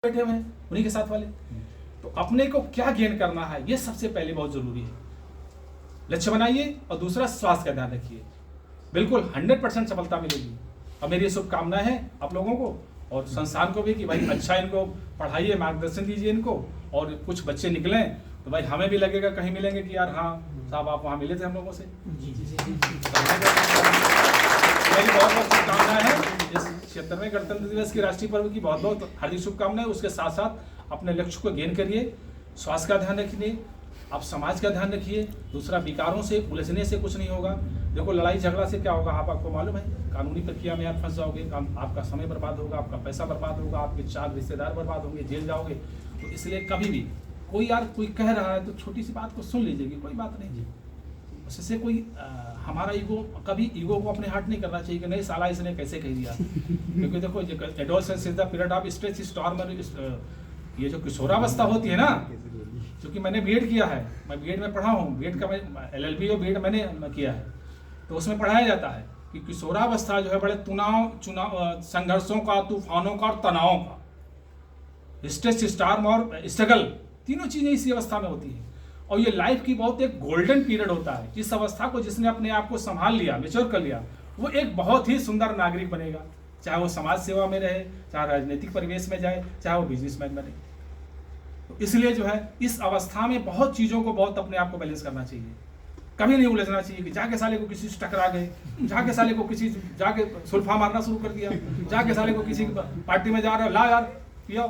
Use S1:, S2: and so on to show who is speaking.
S1: बैठे हुए हैं उन्हीं के साथ वाले। तो अपने को क्या गेन करना है ये सबसे पहले बहुत जरूरी है। लक्ष्य बनाइए और दूसरा स्वास्थ्य का ध्यान रखिए, बिल्कुल 100% सफलता मिलेगी। और मेरी शुभकामनाएं हैं आप लोगों को और संस्थान को भी कि भाई अच्छा इनको पढ़ाइए, मार्गदर्शन दीजिए इनको, और कुछ बच्चे निकलें तो भाई हमें भी लगेगा कहीं मिलेंगे कि यार हाँ साहब आप वहाँ मिले थे हम लोगों से। मेरी बहुत बहुत शुभकामनाएं हैं इस 76वें गणतंत्र दिवस की राष्ट्रीय पर्व की बहुत बहुत हार्दिक शुभकामनाएं। उसके साथ साथ अपने लक्ष्य को गेन करिए, स्वास्थ्य का ध्यान रखिए, आप समाज का ध्यान रखिए। दूसरा, विकारों से उलझने से कुछ नहीं होगा। देखो लड़ाई झगड़ा से क्या होगा आपको मालूम है, कानूनी प्रक्रिया में आप फंस जाओगे, आपका समय बर्बाद होगा, आपका पैसा बर्बाद होगा, आपके 4 रिश्तेदार बर्बाद होंगे, जेल जाओगे। तो इसलिए कभी भी कोई कह रहा है तो छोटी सी बात को सुन लीजिए, कोई बात नहीं जी, उससे कोई हमारा कभी ईगो को अपने हाथ नहीं करना चाहिए कि नहीं साला इसने कैसे कह दिया। क्योंकि देखो adolescence is the period of stress storm. ये जो किशोरावस्था होती है ना, क्योंकि मैंने बीएड किया है, मैं बीएड में पढ़ा हूँ, बीएड का मैं एलएलबी और बीएड मैंने किया है, तो उसमें पढ़ाया जाता है कि किशोरावस्था जो है बड़े चुनाव संघर्षों का, तूफानों का और तनावों का, स्ट्रेस स्टॉर्म और स्ट्रगल, तीनों चीजें इसी अवस्था में होती है। और ये लाइफ की बहुत एक गोल्डन पीरियड होता है। इस अवस्था को जिसने अपने आप को संभाल लिया, मैच्योर कर लिया, वो एक बहुत ही सुंदर नागरिक बनेगा, चाहे वो समाज सेवा में रहे, चाहे राजनीतिक परिवेश में जाए, चाहे वो बिजनेसमैन बने। तो इसलिए जो है इस अवस्था में बहुत चीजों को बहुत अपने आप को बैलेंस करना चाहिए। कभी नहीं उलझना चाहिए कि जाके साले को किसी से टकरा गए, जाके साले को किसी जाके सुल्फा मारना शुरू कर दिया, जाके साले को किसी पार्टी में जा रहा है, ला यार पियो